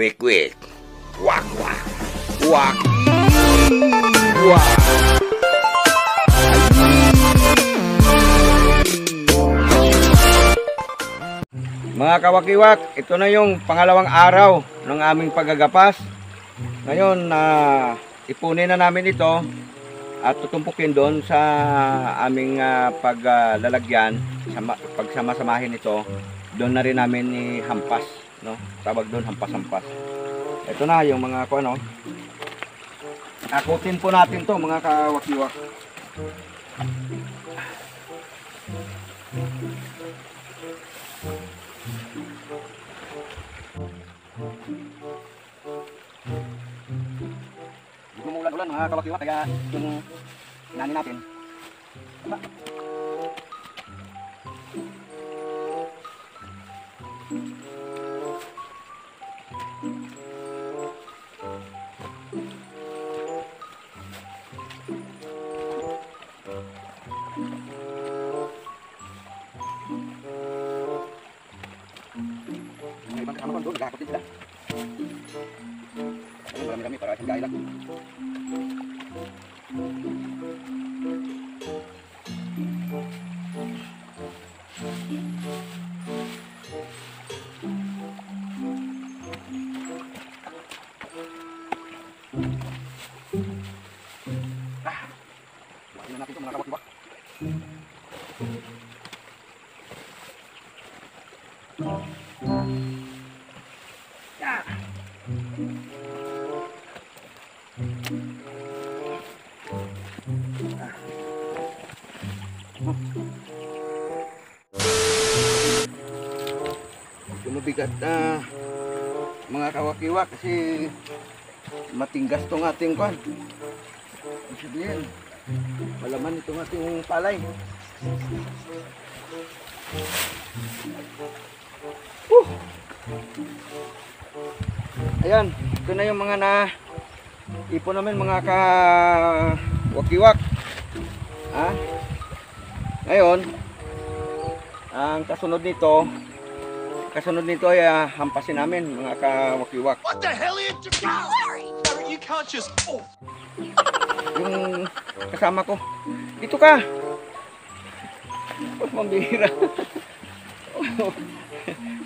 Quick, quick. Wak, wak. Wak. Wak. Mga kawakiwak, ito na yung pangalawang araw ng aming paggagapas. Ngayon, ipunin na namin ito at tutumpukin doon sa aming paglalagyan, pagsama-samahin ito. Doon na rin namin ihampas, no? Tawag doon, hampas-hampas. Ito na yung mga ano. Akutin po natin to mga kawakiwak. Umulan-ulan mga kawakiwak, kaya yung nani natin. Tama. May ibang kasama ko doon, nagkakakutin sila. Marami-rami para isang gaya lang. Bakit na natin ito mga kawakiwak. Mabigat na mga kawakiwak kasi matinggas tong ating kwan. Ibig sabihin, malaman itong ating palay. Ayan, ito na yung mga ipon namin mga kawakiwak. Ngayon, ang kasunod nito ay hampasin namin mga kawakiwak. What the hell are you doing? Larry, you can't just... Yung kasama ko, dito ka. Mambihira.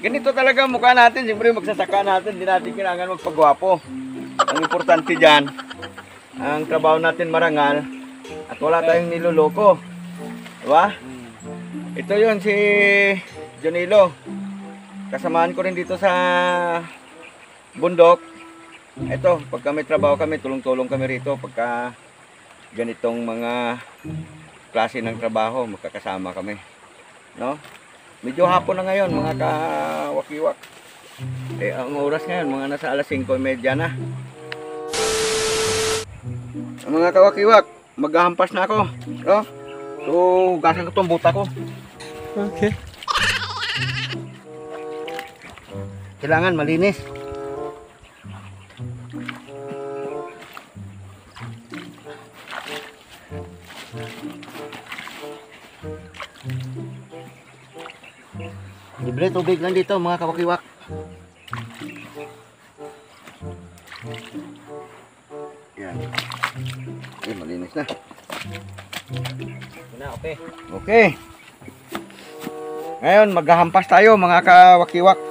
Ganito talaga mukha natin. Siyempre magsasaka natin, hindi natin kailangan magpagwapo. Ang importante dyan, ang trabaho natin marangal at wala tayong niloloko. Diba? Ito yun si Jonilo. Kasamaan ko rin dito sa bundok. Ito, pagka may trabaho kami, tulong-tulong kami rito. Pagka ganitong mga klase ng trabaho, magkakasama kami. No? Medyo hapon na ngayon, mga kawakiwak. Ang oras ngayon, mga nasa alas 5:30 na. Mga kawakiwak, maghahampas na ako. No? So, hugasan ko itong buta ko. Okay. Kailangan malinis. Libre tubig lang dito mga kawakiwak. Yan. Malinis na. Okay. Okay. Ngayon maghahampas tayo mga kawakiwak.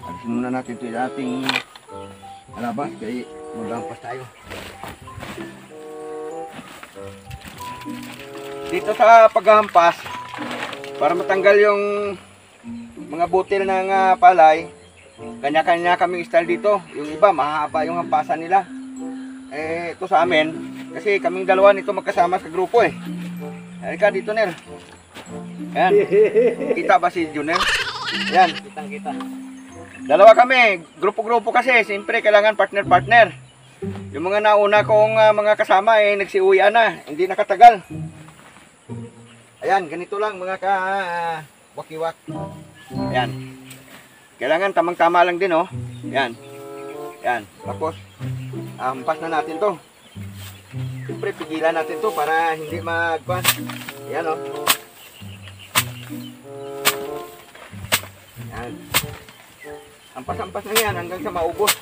Alisin muna natin ito yung ating alabas kaya maghahampas tayo. Dito sa paghahampas, para matanggal yung mga butil ng palay, kanya-kanya kaming style dito. Yung iba mahaba yung hampasan nila. Ito sa amin, kasi kaming dalawa nito magkasama sa grupo eh. Halika dito, Nel. Yan. Kita ba si Junel? Yan. Kitang-kita. Dalawa kami, grupo-grupo kasi, siyempre kailangan partner-partner. Yung mga nauna kong mga kasama nagsiuwian na, hindi nakatagal. Ayan, ganito lang mga kawakiwak. Ayan. Kailangan tamang-tama lang din, oh. Ayan. Ayan. Tapos, hampas na natin to. Siyempre, pigilan natin to para hindi magkuhan. Ayan, oh. Ayan. Ampas-ampas na yan hanggang sa maubos.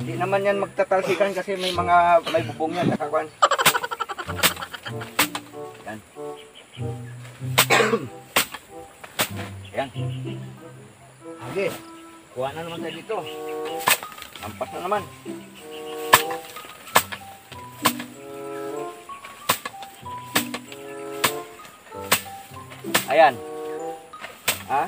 Hindi naman yan magtatalsikan kasi may bubong yan. Nakakuan. Yan. Yan. Sige. Kuha na naman tayo dito. Ampas na naman. Ayan. Ha?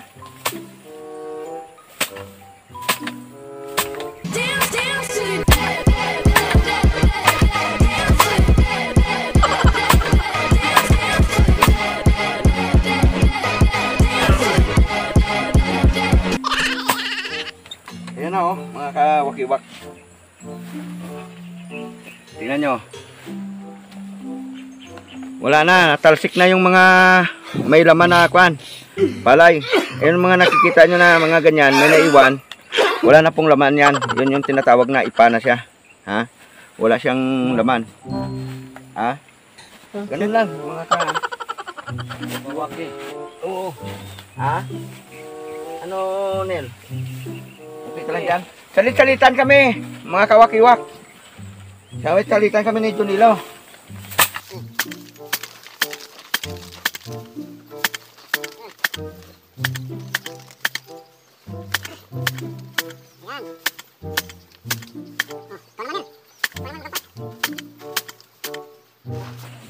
Ayan na oh, mga kawakiwak. Tingnan nyo. Wala na, natalsik na yung mga may laman na kuan. Palay. Ayun mga nakikita nyo na mga ganyan, may naiwan. Wala na pong laman yan. Yun yung tinatawag na ipa na siya. Ha? Wala siyang laman. Ha? Ganun lang, mga kawaki. Oo. Ha? Ano, Nel? Okay ka lang dyan? Salit-salitan kami, mga kawakiwak. Salit-salitan kami ni Junilo.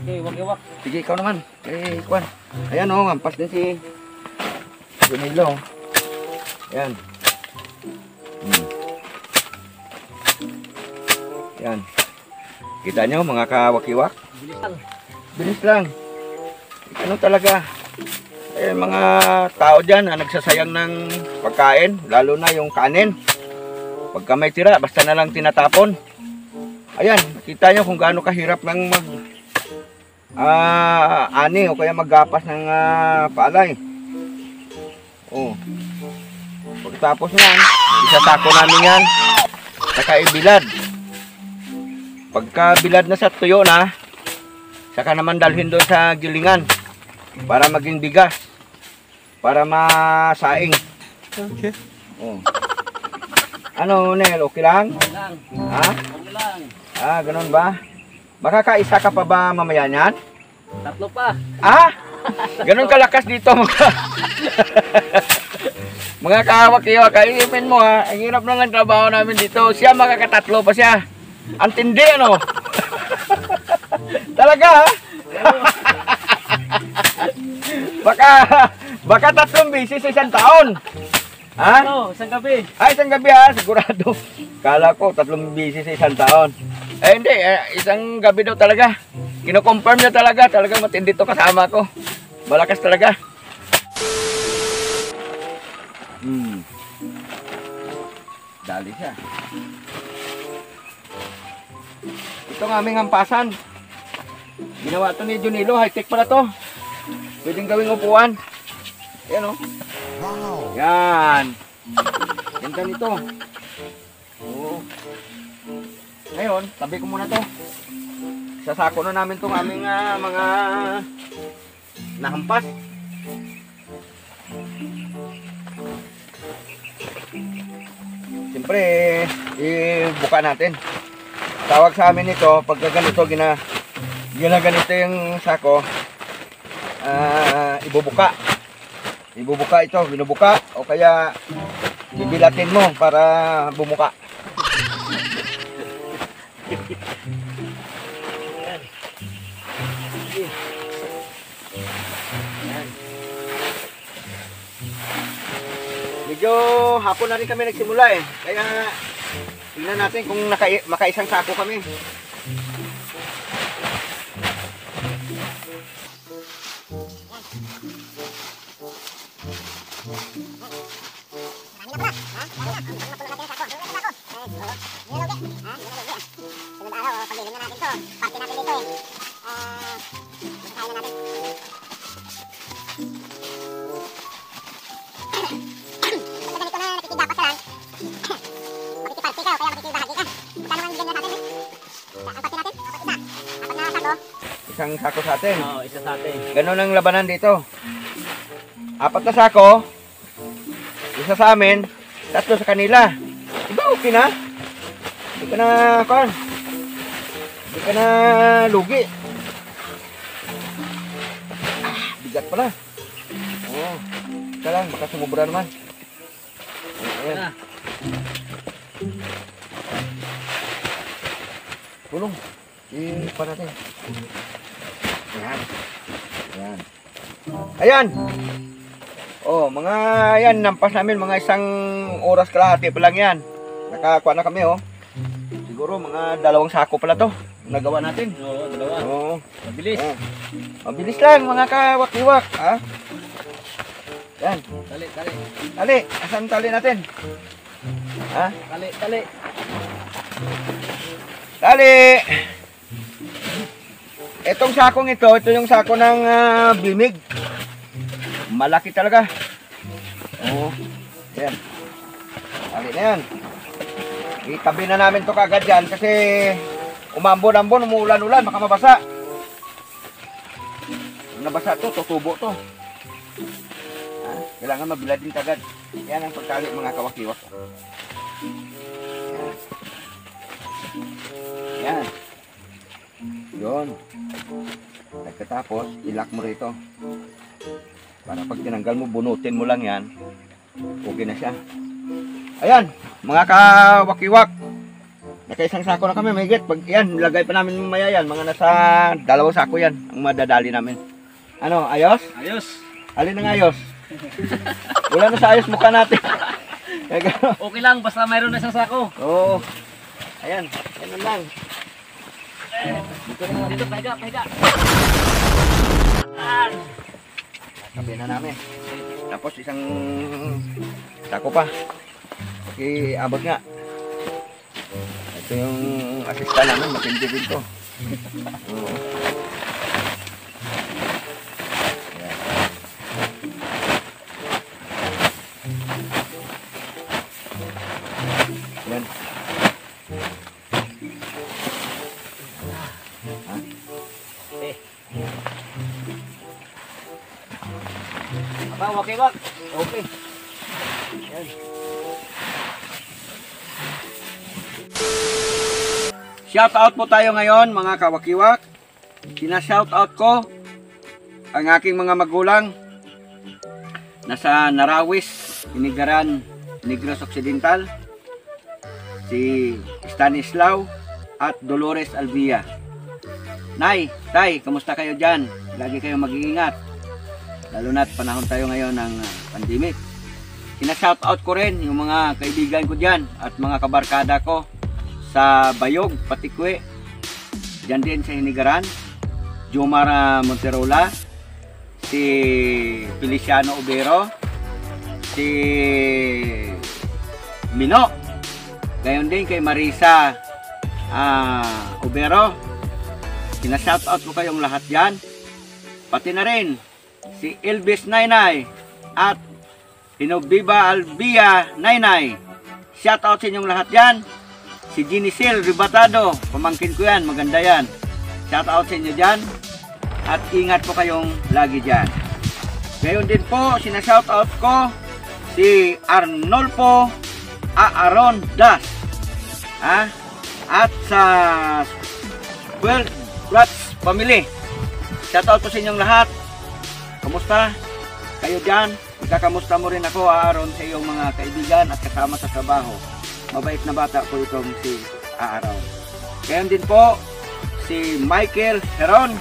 Okay, wag-iwak. Sige, ikaw naman. Eh, Kwan. Ayan o, ampas din si Junilo. Ayan. Ayan. Kita nyo mga kawakiwak? Bilis lang. Bilis lang. Ano talaga? Eh, mga tao dyan na nagsasayang ng pagkain, lalo na yung kanin. Pagka may tira, basta na lang tinatapon. Ayan, kita nyo kung gaano kahirap ng ani o kaya maggapas ng palay. Oh. Pagtapos niyan, isasako namin yan. Saka ibilad. Pagka bilad na sa tuyo na, saka naman dalhin doon sa gilingan para maging bigas. Para masaing. Okay. Oh. Ano, Nel? Okay lang? Wag lang. Ha? Wag lang. Ganun ba? Makakaisa ka pa ba mamaya niyan? Tatlo pa. Ganun kalakas dito mga kawak-iwak, kaisipin mo ha, ang hirap na lang trabaho namin dito. Siya makakatatlo pa siya. Ang tindi ano? Talaga ha? baka 3 beses sa isang taon. Ha? Ano, isang gabi. Isang gabi ha, sigurado. Kala ko 3 beses sa isang taon. Hindi, isang gabi daw talaga. Kino-confirm niya talaga, talagang matindi to kasama ko. Malakas talaga. Dali siya. Ito ang aming hampasan. Ginawa to ni Junilo, high-tech pala to. Pwedeng gawing upuan. Ayan o. Wow. Yan. Ganda nito. Oo. Ngayon, tabi ko muna to. Sasako na namin itong aming mga nahampas. Siyempre, ibuka natin. Tawag sa amin ito, pagka ganito, ginaganito yung sako, ibubuka. Ibubuka ito, binubuka, o kaya bibilatin mo para bumuka. Medyo hapon na rin kami nagsimula eh. Kaya tingnan natin kung makaisang sako kami. Isang sako sa atin. Oo, isa sa atin. Ganun ang labanan dito. 4 na sako. Isa sa amin, 3 sa kanila. Diba okay na? Hindi ka na, kon. Hindi ka na lugi. Bigat pala. Oo. Isa lang, baka sumubra naman. Ayan. Na. Tulong. Pa natin. Ayan. Ayan. Ayan. Oh, mga yan, nampas namin mga 1 oras kalahati pa lang yan. Nakakuha na kami, oh. Siguro mga 2 sako pala to. Nagawa natin. Oo, 2. Oo. Mabilis. Oh. Mabilis lang mga kawak-iwak, ha? Yan. Tali, tali. Tali, asan tali natin? Ha? Tali, tali. Tali! Itong sakong ito yung sako ng bimig. Malaki talaga. Oo. Yan. Tali na yan. Itabi na namin to kagad yan kasi umambon-ambon, umuulan-ulan, baka mabasa. Kung nabasa to, tutubo to. Kailangan mabilad din kagad. Yan ang pagtali mga kawakiwak. Yan. Yun. Pagkatapos, ilak mo rito. Para pag tinanggal mo, bunutin mo lang yan. Okay na siya. Ayan, mga kawakiwak. Nakaisang sako na kami, mahigit. Pag yan, lagay pa namin mamaya yan. Mga nasa 2 sako yan ang madadali namin. Ano, ayos? Ayos. Alin ang ayos? Wala na sa ayos mukha natin. Okay lang, basta mayroon na isang sako. Oo. Ayan, ganun lang. Dito, pahiga, pahiga. Tabi na namin. Tapos isang sako pa. Abot nga. Ito yung asista namin, matindi din to. Oo. Yan. Eh. Apa, okay ba? Okay. Yan. Shout out po tayo ngayon mga kawakiwak. Sina-shout out ko ang aking mga magulang nasa Narawis, Inigaran, Negros Occidental, si Stanislao at Dolores Albia. Nay, tay, kamusta kayo dyan? Lagi kayong mag-iingat. Lalo na't panahon tayo ngayon ng pandemic. Sina-shout out ko rin yung mga kaibigan ko dyan at mga kabarkada ko sa Bayog, Patikwe, dyan din sa Hinigaran, Jomar Monterola, si Feliciano Obero, si Mino, gayon din kay Marisa Obero. Sina-shoutout ko kayong lahat yan. Pati na rin si Elvis Nainay at Inobiba Albia Nainay. Shoutout sa inyong lahat yan. Si Ginicel Ribatado, pamangkin ko yan, maganda yan. Shoutout sa inyo dyan. At ingat po kayong lagi dyan. Gayon din po, sinashoutout ko si Arnolfo Aaron Das. At sa 12 Rats Family. Shoutout po sa inyong lahat. Kamusta kayo dyan? Magkakamusta mo rin ako, Aaron, sa iyong mga kaibigan at kasama sa trabaho. Mabait na bata po itong si Aaron. Gayon din po si Michael Heron,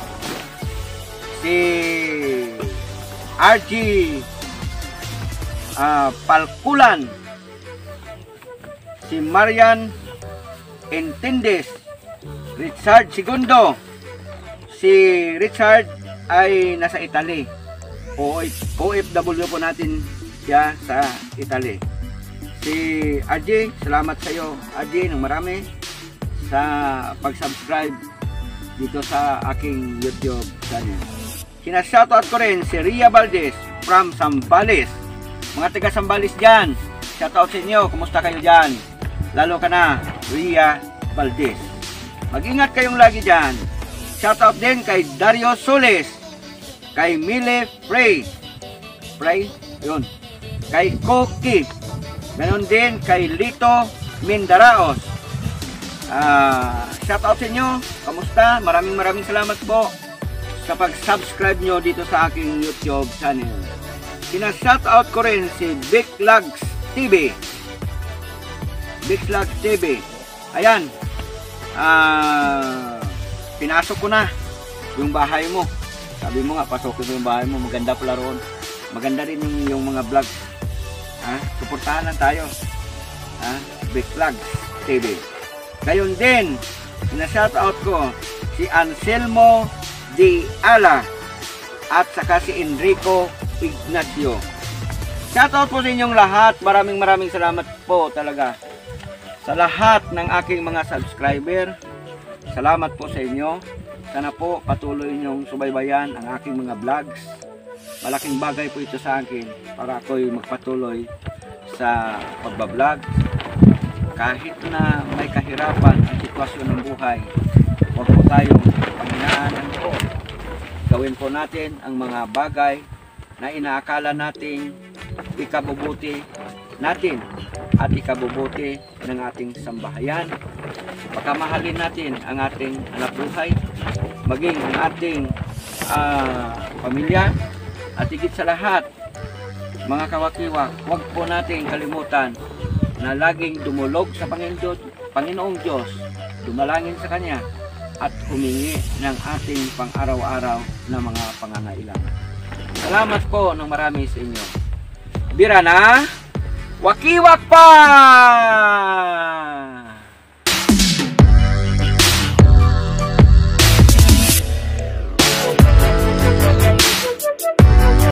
si RG Palkulan, si Marian Entendes, Richard Segundo. Si Richard ay nasa Italy. OFW po natin siya sa Italy. Si RJ, salamat sa iyo RJ ng marami sa pag-subscribe dito sa aking YouTube channel. Sinashoutout ko rin si Ria Valdez from Zambales. Mga taga Zambales dyan, shoutout sa inyo, kumusta kayo dyan? Lalo ka na, Ria Valdez. Mag-ingat kayong lagi dyan. Shoutout din kay Dario Soles, kay Mile Frey, Fry. Yun. Kay Koki. Ganon din kay Lito Mindaraos. Shout out sa inyo. Kamusta? Maraming salamat po sa pag-subscribe nyo dito sa aking YouTube channel. Sina-shout out ko rin si Big Lags TV. Big Lags TV. Ayan. Pinasok ko na yung bahay mo. Sabi mo nga, pasok ko yung bahay mo. Maganda pala roon. Maganda rin yung mga vlog. Suportahan lang tayo. Big Lags TV. Gayon din, sina-shoutout ko si Anselmo Di Ala at saka si Enrico Ignacio. Shoutout po sa inyong lahat. Maraming salamat po talaga sa lahat ng aking mga subscriber. Salamat po sa inyo. Sana po patuloy niyong subaybayan ang aking mga vlogs. Malaking bagay po ito sa akin para ako'y magpatuloy sa pagbablog. Kahit na may kahirapan ang sitwasyon ng buhay, huwag po tayong panghinaan po. Gawin po natin ang mga bagay na inaakala nating ikabubuti natin at ikabubuti ng ating sambahayan. Pagkamahalin natin ang ating anak buhay, maging ang ating pamilya, at higit sa lahat, mga kawakiwak, huwag po natin kalimutan na laging dumulog sa Panginoong Diyos, dumalangin sa Kanya, at humingi ng ating pang-araw-araw na mga pangangailangan. Salamat po ng marami sa inyo. Bira na, wakiwak pa!